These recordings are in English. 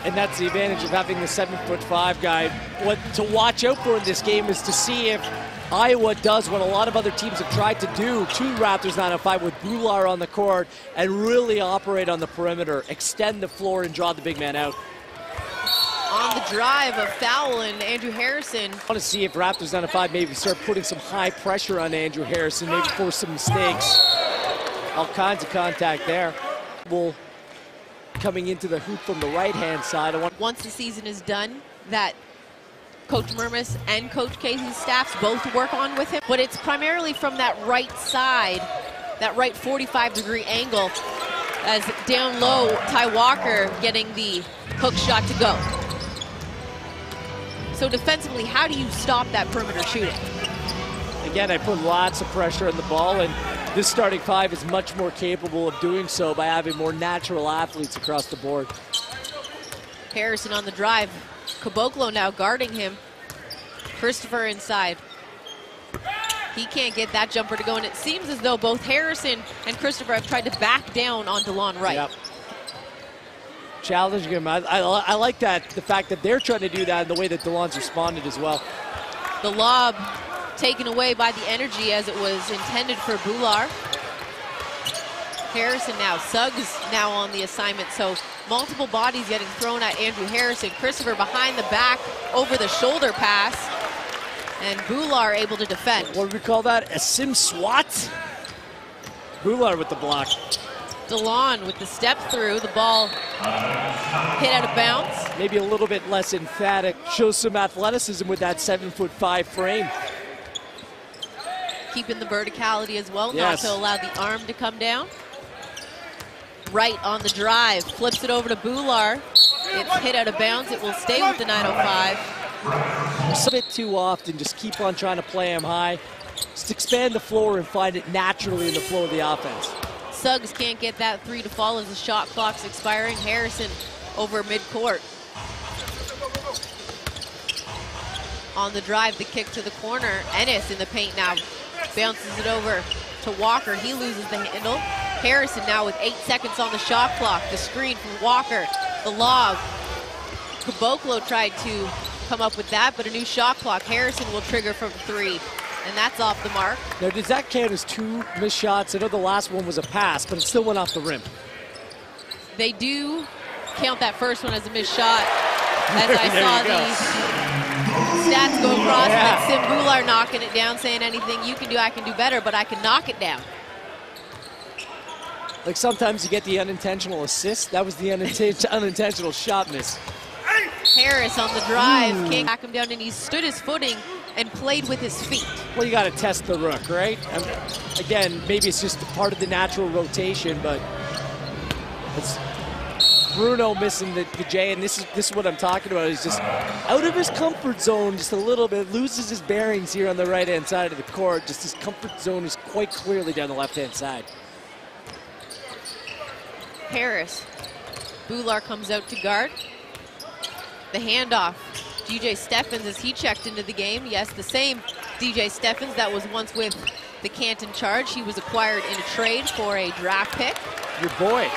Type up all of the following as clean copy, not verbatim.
And that's the advantage of having the 7'5" guy. What to watch out for in this game is to see if Iowa does what a lot of other teams have tried to do to Raptors 905 with Bular on the court and really operate on the perimeter, extend the floor and draw the big man out. On the drive, a foul, and Andrew Harrison. I want to see if Raptors 905 maybe start putting some high pressure on Andrew Harrison, maybe force some mistakes. All kinds of contact there. Coming into the hoop from the right-hand side. Once the season is done, that Coach Murmas and Coach Casey's staffs both work on with him, but it's primarily from that right side, that right 45-degree angle, as down low, Ty Walker getting the hook shot to go. So defensively, how do you stop that perimeter shooting? Again, I put lots of pressure on the ball, and this starting five is much more capable of doing so by having more natural athletes across the board. Harrison on the drive. CABOCLO now guarding him. Christopher inside. He can't get that jumper to go, and it seems as though both Harrison and Christopher have tried to back down on DeLon Wright. Yep. Challenging him. I like that, the fact that they're trying to do that and the way that DeLon's responded as well. The lob taken away by the energy as it was intended for Bular. Harrison now, Suggs now on the assignment, so multiple bodies getting thrown at Andrew Harrison. Christopher behind the back, over the shoulder pass, and Bular able to defend. What do we call that? A sim swat? Bular with the block. DeLon with the step through, the ball hit out of bounds. Maybe a little bit less emphatic, shows some athleticism with that 7'5" frame. Keeping the verticality as well, yes. Not to allow the arm to come down. Right on the drive, flips it over to Bular. It's hit out of bounds, it will stay with the 905. A bit too often, just keep on trying to play him high. Just expand the floor and find it naturally in the flow of the offense. Suggs can't get that three to fall as the shot clock's expiring. Harrison over midcourt. On the drive, the kick to the corner. Ennis in the paint now. Bounces it over to Walker. He loses the handle. Harrison now with 8 seconds on the shot clock. The screen from Walker. The lob. CABOCLO tried to come up with that, but a new shot clock. Harrison will trigger from three, and that's off the mark. Now, does that count as two missed shots? I know the last one was a pass, but it still went off the rim. They do count that first one as a missed shot. As I saw the stats go across, and Sim Bular knocking it down, saying anything you can do, I can do better, but I can knock it down. Like sometimes you get the unintentional assist. That was the unintentional shot miss. Harris on the drive, can't back him down, and he stood his footing and played with his feet. Well, you got to test the rook, right? Again, maybe it's just part of the natural rotation, but it's Bruno missing the J, and this is what I'm talking about. He's just out of his comfort zone just a little bit, loses his bearings here on the right-hand side of the court. Just his comfort zone is quite clearly down the left-hand side. Harris, Bular comes out to guard. The handoff, DJ Steffens as he checked into the game. Yes, the same DJ Steffens that was once with the Canton Charge. He was acquired in a trade for a draft pick. Your boy.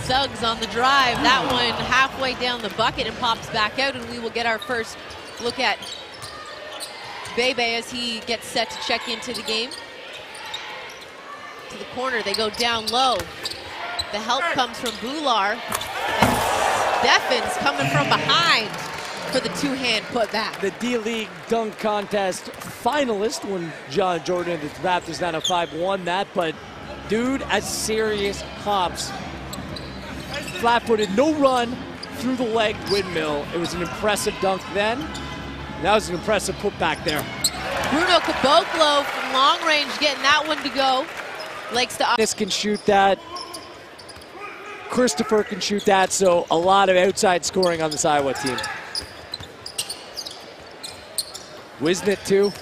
Suggs on the drive. That one halfway down the bucket and pops back out, and we will get our first look at Bebe as he gets set to check into the game. To the corner, they go down low. The help comes from Bular, and Steffens coming from behind for the two-hand putback. The D-League dunk contest finalist when John Jordan, the Raptors 905, won that, but dude, as serious hops. Flat-footed, no run, through the leg windmill. It was an impressive dunk then. That was an impressive putback there. Bruno CABOCLO from long range getting that one to go. Likes to. This can shoot that. Christopher can shoot that, so a lot of outside scoring on this Iowa team. Wisnett too.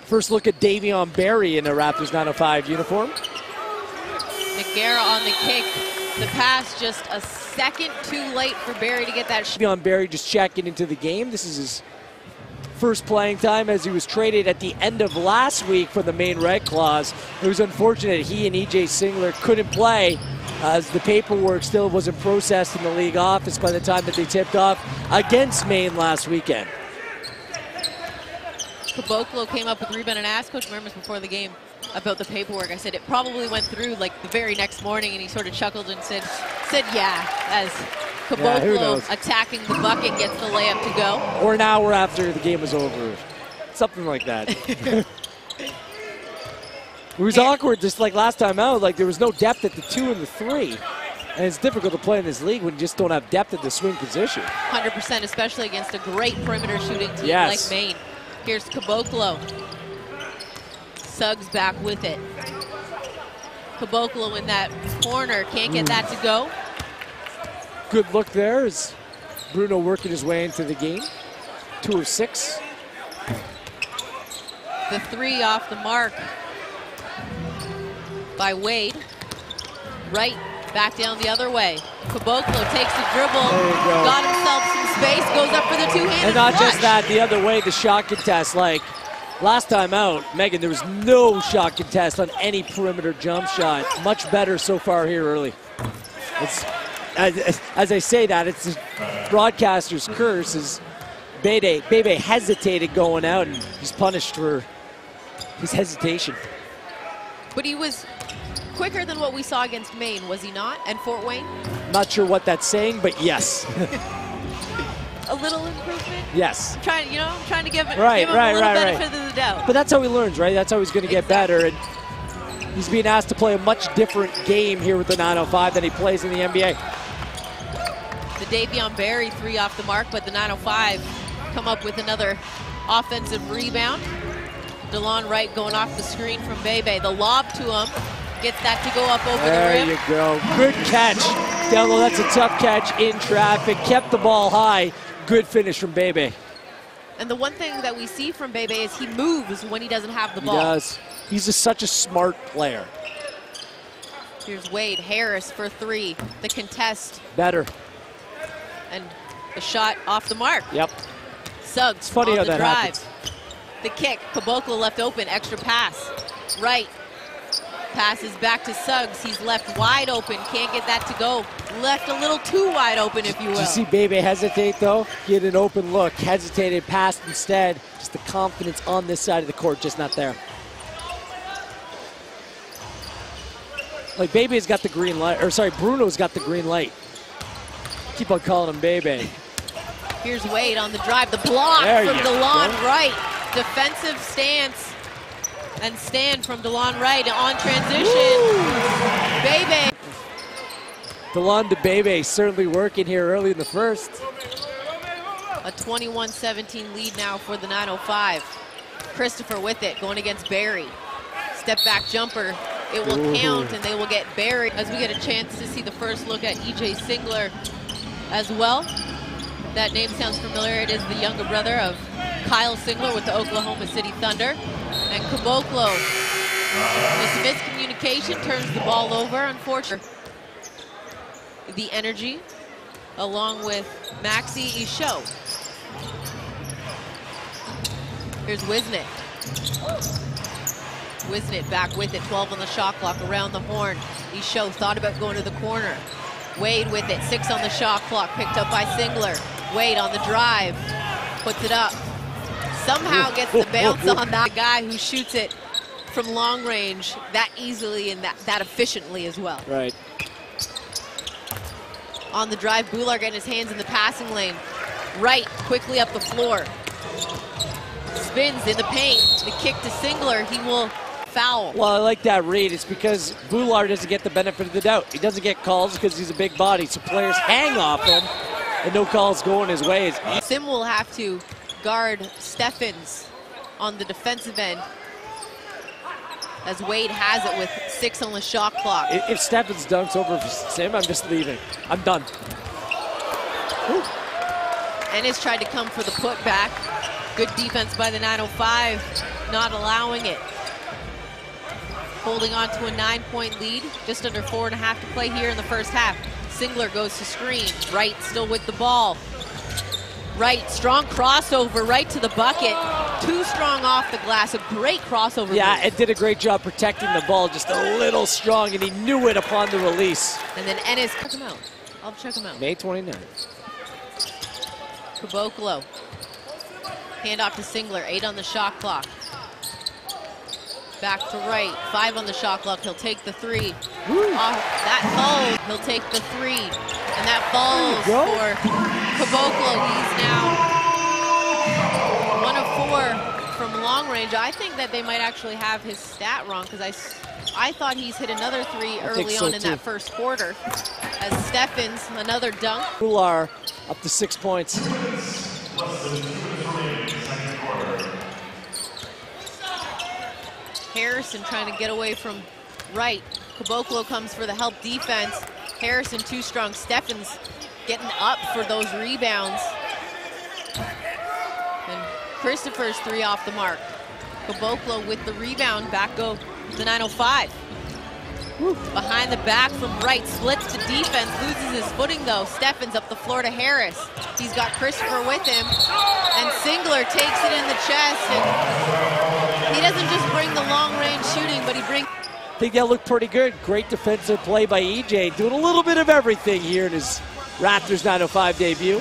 First look at Davion Berry in a Raptors 905 uniform. Nogueira on the kick. The pass just a second too late for Berry to get that. Davion Berry just checking into the game. This is his first playing time as he was traded at the end of last week for the Maine Red Claws. It was unfortunate he and EJ Singler couldn't play as the paperwork still wasn't processed in the league office by the time that they tipped off against Maine last weekend. CABOCLO came up with a rebound and asked Coach Mermis before the game about the paperwork. I said it probably went through like the very next morning, and he sort of chuckled and said yeah, as CABOCLO attacking the bucket gets the layup to go. Or an hour after the game was over. Something like that. It was awkward just like last time out. Like there was no depth at the 2 and the 3. And it's difficult to play in this league when you just don't have depth at the swing position. 100%, especially against a great perimeter shooting team like Maine. Here's CABOCLO. Suggs back with it. CABOCLO in that corner. Can't get that to go. Good look there as Bruno working his way into the game. 2 of 6. The 3 off the mark by Wade. Right, back down the other way. CABOCLO takes the dribble, got himself some space, goes up for the two-handed And not flush. just that, the other way, the shot contest. Like last time out, Megan, there was no shot contest on any perimeter jump shot. Much better so far here early. It's, as I say that, it's the broadcaster's curse is Bebe hesitated going out, and he's punished for his hesitation. But he was quicker than what we saw against Maine, was he not? And Fort Wayne? Not sure what that's saying, but yes. A little improvement? Yes. I'm trying to give him a little benefit of the doubt. But that's how he learns, right? That's how he's going to get better. And he's being asked to play a much different game here with the 905 than he plays in the NBA. The Davion Berry 3 off the mark, but the 905 come up with another offensive rebound. DeLon Wright going off the screen from Bebe. The lob to him. Gets that to go up over the rim. There you go. Good catch. Down low, that's a tough catch in traffic. Kept the ball high. Good finish from Bebe. And the one thing that we see from Bebe is he moves when he doesn't have the ball. He does. He's just such a smart player. Here's Wade Harris for 3. The contest. Better. And the shot off the mark. Yep. Suggs It's funny on how the that drive. happens. The kick. CABOCLO left open. Extra pass. Right. Passes back to Suggs. He's left wide open. Can't get that to go. Left a little too wide open, if you will. Did you see Bebe hesitate, though? He had an open look. Hesitated, passed instead. Just the confidence on this side of the court, just not there. Like, Bebe's got the green light. Or, sorry, Bruno's got the green light. Keep on calling him Bebe. Here's Wade on the drive. The block from DeLon Wright. Defensive stance. And stand from DeLon Wright on transition. Bebe. DeLon to Bebe certainly working here early in the first. A 21-17 lead now for the 905. Christopher with it, going against Barry. Step back jumper. It will count, and they will get Barry. As we get a chance to see the first look at EJ Singler as well. That name sounds familiar. It is the younger brother of Kyle Singler with the Oklahoma City Thunder. And CABOCLO, this miscommunication turns the ball over, unfortunately. The energy, along with Maxi Isho. Here's Wisnett. Wisnett back with it, 12 on the shot clock, around the horn. Isho thought about going to the corner. Wade with it, 6 on the shot clock, picked up by Singler. Wade on the drive, puts it up. Somehow gets the bounce on that guy who shoots it from long range that easily and that efficiently as well. Right. On the drive, Bular getting his hands in the passing lane. Right, quickly up the floor. Spins in the paint. The kick to Singler, he will foul. Well, I like that read. It's because Bular doesn't get the benefit of the doubt. He doesn't get calls because he's a big body, so players hang off him, and no calls going his way. Sim will have to guard Steffens on the defensive end as Wade has it with 6 on the shot clock. If Steffens dunks over Sim, I'm just leaving. I'm done. Whew. Ennis tried to come for the putback. Good defense by the 905, not allowing it. Holding on to a 9-point lead, just under 4.5 to play here in the first half. Singler goes to screen. Wright still with the ball. Right, strong crossover right to the bucket. Too strong off the glass, a great crossover. Yeah, move. and did a great job protecting the ball, just a little strong, and he knew it upon the release. And then Ennis, check him out. I'll check him out. May 29th. CABOCLO. Hand off to Singler, 8 on the shot clock. Back to right, 5 on the shot clock. He'll take the 3. That falls, he'll take the 3. And that falls for CABOCLO. He's now 1 of 4 from long range. I think that they might actually have his stat wrong, because I thought he's hit another 3 early on in that first quarter. As Steffens, another dunk. Bular up to 6 points. Harrison trying to get away from right. CABOCLO comes for the help defense. Harrison too strong. Steffens getting up for those rebounds. And Christopher's 3 off the mark. CABOCLO with the rebound. Back go to 9:05. Behind the back from right, splits to defense, loses his footing though. Steffens up the floor to Harris. He's got Christopher with him, and Singler takes it in the chest. And he doesn't just bring the long range shooting, but he brings. I think that looked pretty good. Great defensive play by EJ, doing a little bit of everything here in his Raptors 905 debut.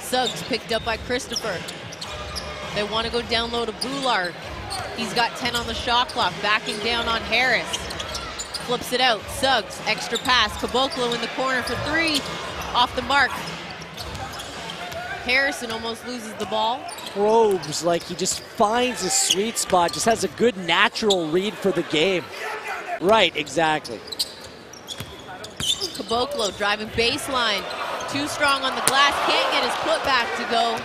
Suggs picked up by Christopher. They want to go down low to Bular. He's got 10 on the shot clock, backing down on Harris. Flips it out, Suggs, extra pass. CABOCLO in the corner for 3, off the mark. Harrison almost loses the ball. Probes, like he just finds a sweet spot, just has a good natural read for the game. Right, exactly. CABOCLO driving baseline, too strong on the glass, can't get his putback to go.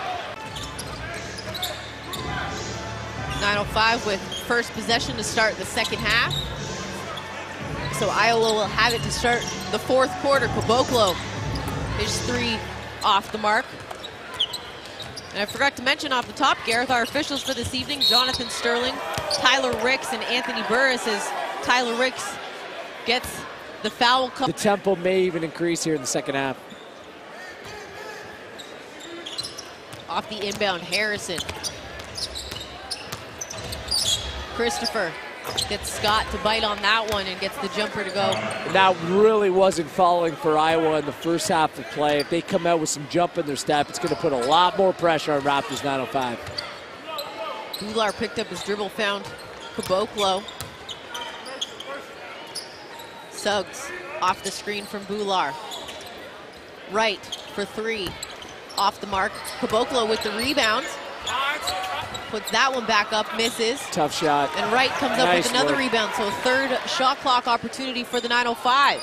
9:05 with first possession to start the second half. So Iowa will have it to start the fourth quarter. CABOCLO is 3 off the mark. And I forgot to mention off the top, Gareth, our officials for this evening, Jonathan Sterling, Tyler Ricks, and Anthony Burris, as Tyler Ricks gets the foul call. The tempo may even increase here in the second half. Off the inbound, Harrison. Christopher gets Scott to bite on that one and gets the jumper to go. And that really wasn't falling for Iowa in the first half of play. If they come out with some jump in their step, it's going to put a lot more pressure on Raptors 905. Bular picked up his dribble, found CABOCLO. Suggs off the screen from Bular. Right for 3, off the mark. CABOCLO with the rebound. Puts that one back up, misses. Tough shot. And Wright comes up with another rebound, so third shot clock opportunity for the 905.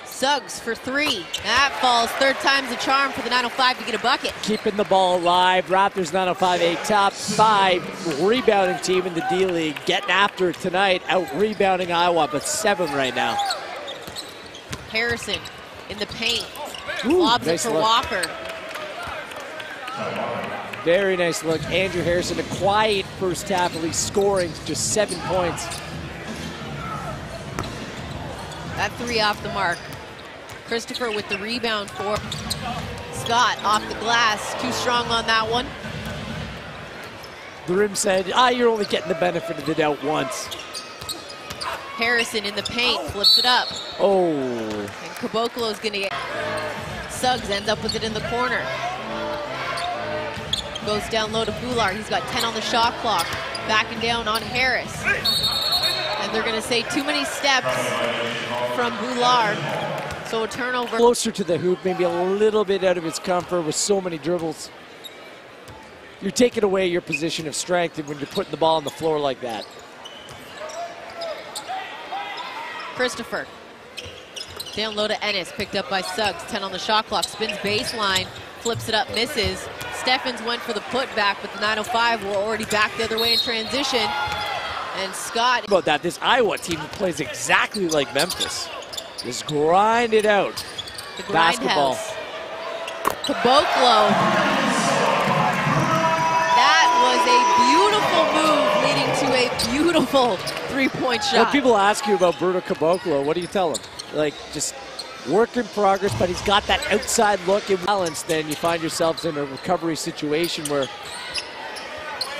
Suggs for 3. That falls. Third time's a charm for the 905 to get a bucket. Keeping the ball alive. Raptors 905, a top 5 rebounding team in the D-League. Getting after it tonight, out-rebounding Iowa, but 7 right now. Harrison in the paint. Lobs it for Walker. Very nice look. Andrew Harrison, a quiet first half, at least scoring just 7 points. That 3 off the mark. Christopher with the rebound for Scott off the glass. Too strong on that one. The rim said, you're only getting the benefit of the doubt once. Harrison in the paint, flips it up. Oh. And CABOCLO's gonna get, Suggs ends up with it in the corner. Goes down low to Bular. He's got 10 on the shot clock. Backing down on Harris. And they're going to say too many steps from Bular. So a turnover. Closer to the hoop, maybe a little bit out of his comfort with so many dribbles. You're taking away your position of strength when you're putting the ball on the floor like that. Christopher. Down low to Ennis. Picked up by Suggs. 10 on the shot clock. Spins baseline. Flips it up, misses. Steffens went for the putback, but the 905 were already back the other way in transition. And Scott. About that, this Iowa team plays exactly like Memphis. Just grind it out. The basketball. CABOCLO. That was a beautiful move leading to a beautiful 3-point shot. When people ask you about Bruno CABOCLO, what do you tell them? Like, just Work in progress, but he's got that outside look and balance. Then you find yourselves in a recovery situation where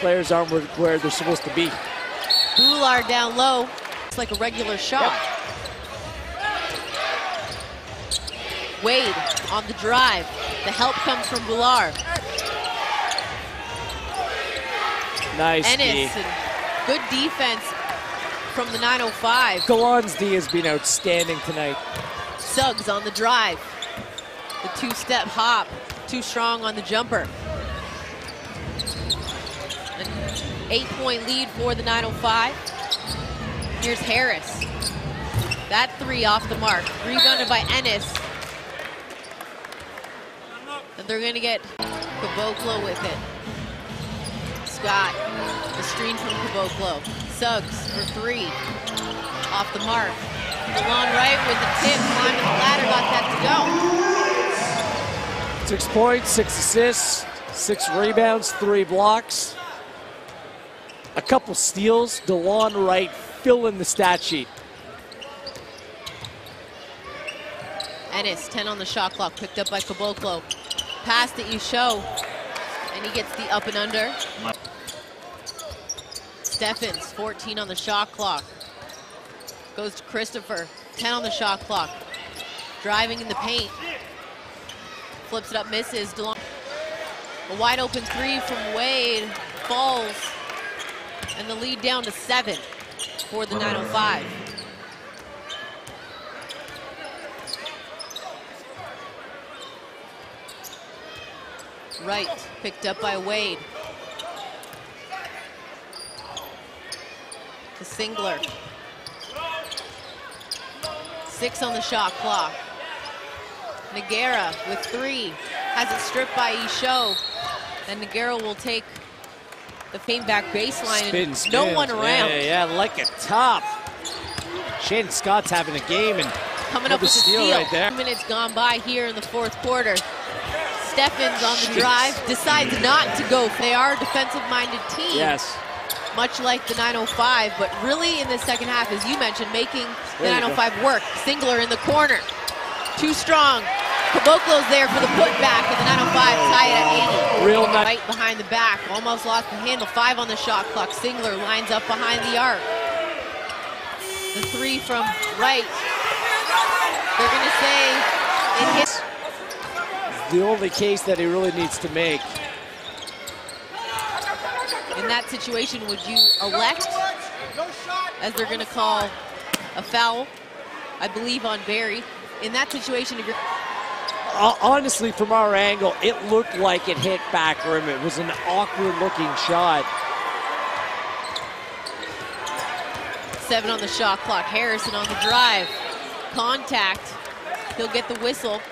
players aren't where they're supposed to be. Boulard down low. It's like a regular shot. Yep. Wade on the drive. The help comes from Boulard. Nice Ennis, D. and good defense from the 905. Gallan's D has been outstanding tonight. Suggs on the drive. The two-step hop. Too strong on the jumper. An 8-point lead for the 905. Here's Harris. That three off the mark. Rebounded by Ennis. And they're going to get CABOCLO with it. Scott, the screen from CABOCLO. Suggs for three. Off the mark. DeLon Wright with the tip, climbing the ladder, got that to go. 6 points, 6 assists, 6 rebounds, 3 blocks. A couple steals. DeLon Wright filling the stat sheet. Ennis, 10 on the shot clock, picked up by CABOCLO. Pass to Isho, and he gets the up and under. Steffens, 14 on the shot clock. Goes to Christopher, 10 on the shot clock. Driving in the paint. Flips it up, misses. DeLon. A wide open three from Wade, falls. And the lead down to 7 for the 905. Wright, picked up by Wade. To Singler. 6 on the shot clock. Nogueira with 3. Has it stripped by Isho. And Nogueira will take the faint back baseline. Spin. No one around. Yeah, like a top. Shannon Scott's having a game and coming up with a steal. Right there. 2 minutes gone by here in the fourth quarter. Steffens on the drive, decides not to go. They are a defensive-minded team. Yes. Much like the 905, but really in the second half, as you mentioned, making the 905 work. Singler in the corner. Too strong. CABOCLO's there for the putback, and the 905 tie it at 80. Real nice. Right behind the back. Almost lost the handle. 5 on the shot clock. Singler lines up behind the arc. The 3 from Wright. They're going to say it hits. The only case that he really needs to make. In that situation, would you elect, as they're going to call a foul, I believe, on Barry? In that situation, if you're... Honestly, from our angle, it looked like it hit back rim. It was an awkward-looking shot. 7 on the shot clock. Harrison on the drive. Contact. He'll get the whistle.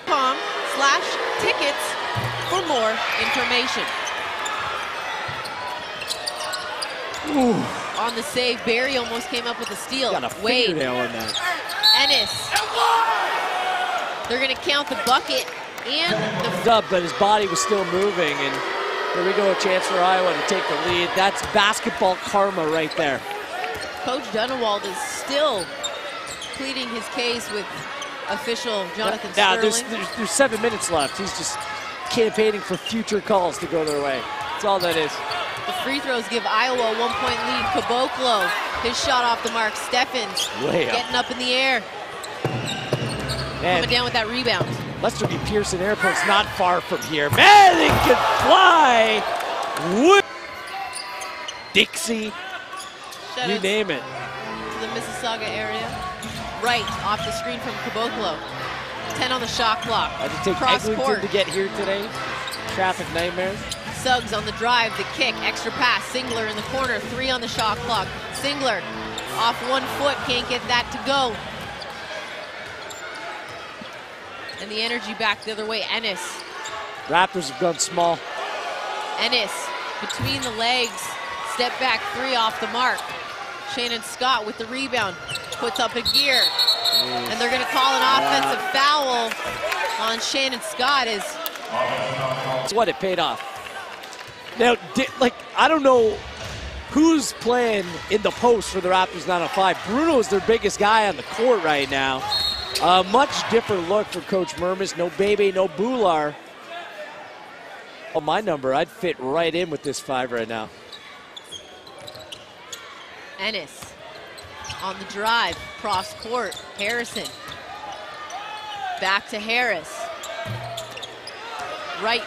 .com/tickets for more information. Ooh. On the save, Barry almost came up with a steal. Got a Wade. fingernail on that. Ennis. They're going to count the bucket and the dub, but his body was still moving, and here we go, a chance for Iowa to take the lead. That's basketball karma right there. Coach Dunewald is still pleading his case with official Jonathan Sterling. There's 7 minutes left. He's just campaigning for future calls to go their way. That's all that is. The free throws give Iowa a 1-point lead. CABOCLO, his shot off the mark. Steffens getting up in the air. Man, coming down with that rebound. Lester B. Pearson Airport's not far from here. Man, it can fly. Dixie, you name it. To the Mississauga area. Right off the screen from CABOCLO. 10 on the shot clock. I had to take Eglinton to get here today. Traffic nightmares. Suggs on the drive, the kick, extra pass. Singler in the corner, 3 on the shot clock. Singler off 1 foot, can't get that to go. And the energy back the other way, Ennis. Raptors have gone small. Ennis between the legs, step back 3 off the mark. Shannon Scott with the rebound, puts up a gear. And they're gonna call an offensive foul on Shannon Scott. That's what, it paid off. Now, I don't know who's playing in the post for the Raptors 905? Bruno is their biggest guy on the court right now. A much different look for Coach Mermis. No Bebe, no Bular. Oh, my number, I'd fit right in with this 5 right now. Ennis on the drive, cross court. Harrison. Back to Harris. Wright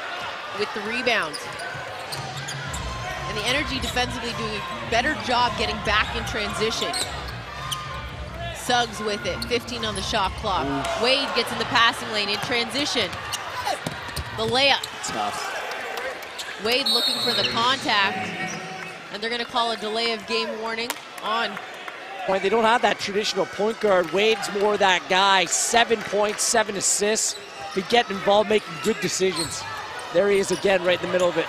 with the rebound. And the Energy defensively doing a better job getting back in transition. Suggs with it, 15 on the shot clock. Oof. Wade gets in the passing lane in transition. The layup. Tough. Wade looking for the contact. And they're gonna call a delay of game warning on. They don't have that traditional point guard. Wade's more that guy. 7 points, 7 assists. Be getting involved, making good decisions. There he is again, right in the middle of it.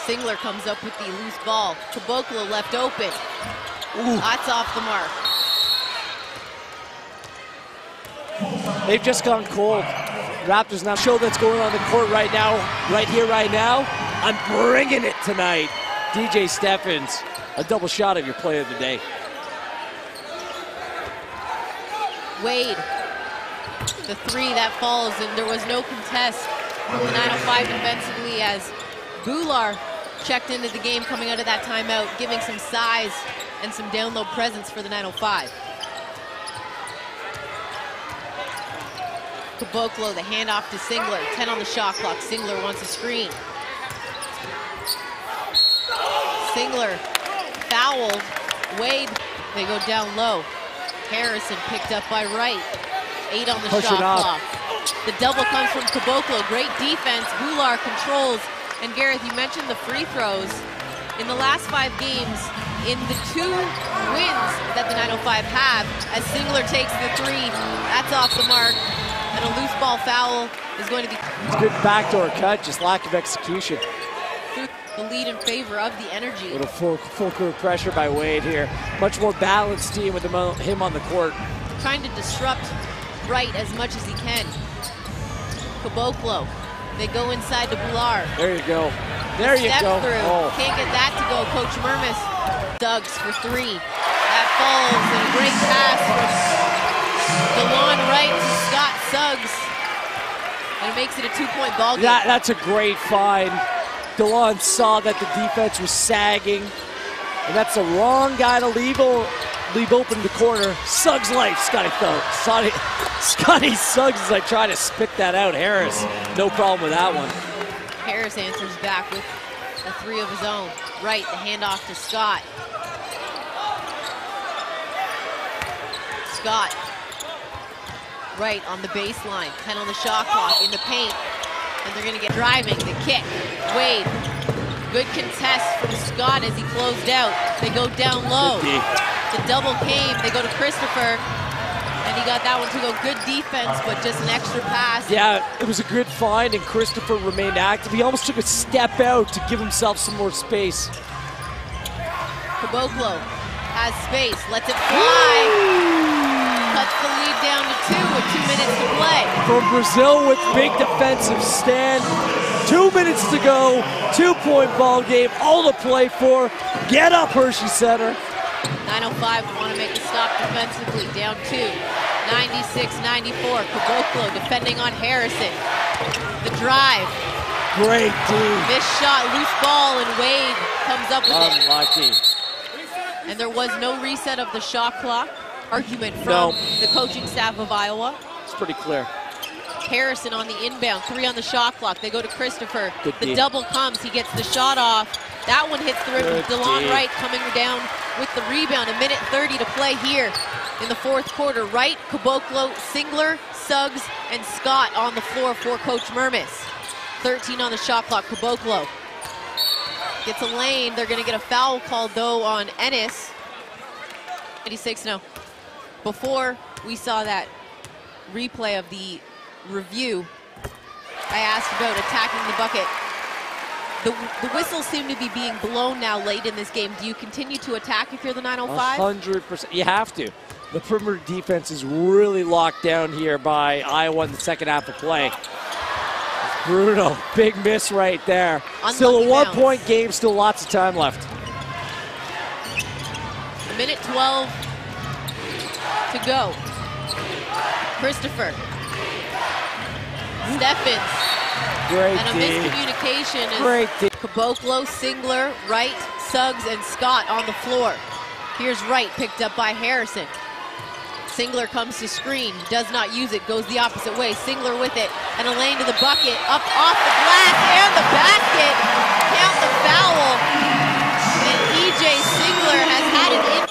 Singler comes up with the loose ball. CABOCLO left open. Ooh. That's off the mark. They've just gone cold. Raptors now show that's going on the court right now, right here, right now. I'm bringing it tonight. DJ Steffens, a double shot of your play of the day. Wade, the 3 that falls, and there was no contest from the 905 defensively as Bular checked into the game coming out of that timeout, giving some size and some down low presence for the 905. CABOCLO, the handoff to Singler, 10 on the shot clock. Singler wants a screen. Singler fouled. Wade, they go down low. Harrison picked up by Wright. 8 on the shot clock. The double comes from CABOCLO. Great defense. Bular controls. And Gareth, you mentioned the free throws. In the last 5 games, in the 2 wins that the 905 have, as Singler takes the 3, that's off the mark. And a loose ball foul is going to be... It's a good backdoor cut, just lack of execution. The lead in favor of the Energy. A little full court pressure by Wade here. Much more balanced team with him on the court. Trying to disrupt Wright as much as he can. CABOCLO, they go inside to Bular. There you go. There you go. Through. Oh. Can't get that to go. Coach Mermis. Suggs for 3. That falls, and a great pass from DeLon Wright to Scott Suggs. And it makes it a 2-point ball game. That's a great find. DeLon saw that the defense was sagging, and that's the wrong guy to leave open the corner. Suggs life, Scotty Suggs as I try to spit that out. Harris, no problem with that one. Harris answers back with a 3 of his own. Right, the handoff to Scott. Scott. Right on the baseline, 10 on the shot clock, in the paint. And they're gonna get driving, the kick. Wade, good contest from Scott as he closed out. They go down low. The double came, they go to Christopher. And he got that one to go. Good defense, but just an extra pass. Yeah, it was a good find, and Christopher remained active. He almost took a step out to give himself some more space. CABOCLO has space, lets it fly. Cuts the lead down to 2 with 2 minutes to play. From Brazil with big defensive stand. 2 minutes to go, 2-point ball game, all to play for. Get up, Hershey Center. 905 want to make a stop defensively, down 2. 96-94, CABOCLO defending on Harrison. The drive. Great D. Missed shot, loose ball, and Wade comes up with Unlucky. it. And there was no reset of the shot clock. Argument from the coaching staff of Iowa. It's pretty clear. Harrison on the inbound, 3 on the shot clock. They go to Christopher. Good the D. double comes, he gets the shot off. That one hits the rim with DeLon Wright coming down with the rebound. 1:30 to play here in the 4th quarter. Wright, CABOCLO, Singler, Suggs, and Scott on the floor for Coach Mermis. 13 on the shot clock, CABOCLO. Gets a lane, they're gonna get a foul called though on Ennis. 86 now. Before we saw that replay of the review, I asked about attacking the bucket. The whistles seem to be being blown now late in this game. Do you continue to attack if you're the 905? 100%. You have to. The perimeter defense is really locked down here by Iowa in the second half of play. Bruno, big miss right there. Unlucky Still a bounce. 1-point game, still lots of time left. minute 12 to go. Christopher. Steffens. Great And a D. miscommunication is Great D. CABOCLO, Singler, Wright, Suggs, and Scott on the floor. Here's Wright, picked up by Harrison. Singler comes to screen, does not use it, goes the opposite way. Singler with it, and a lane to the bucket, up off the glass, and the basket. Count the foul. And EJ Singler has had it in.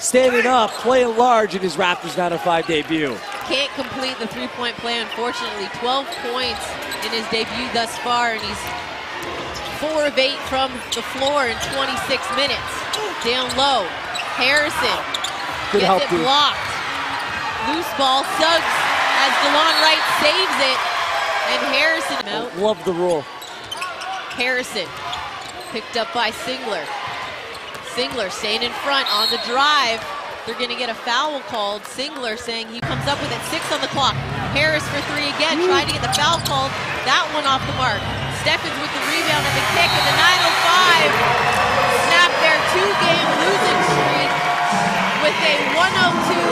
Standing up, playing large in his Raptors 905 debut. Can't complete the three-point play, unfortunately. 12 points in his debut thus far, and he's 4 of 8 from the floor in 26 minutes. Down low, Harrison Good gets help, it dude. blocked. Loose ball, Suggs as DeLon Wright saves it, and Harrison out. Love the rule. Harrison picked up by Singler. Singler staying in front on the drive. They're going to get a foul called. Singler saying he comes up with it. 6 on the clock. Harris for 3 again, trying to get the foul called. That one off the mark. Steffens with the rebound and the kick, and the 905 snap their 2-game losing streak with a 102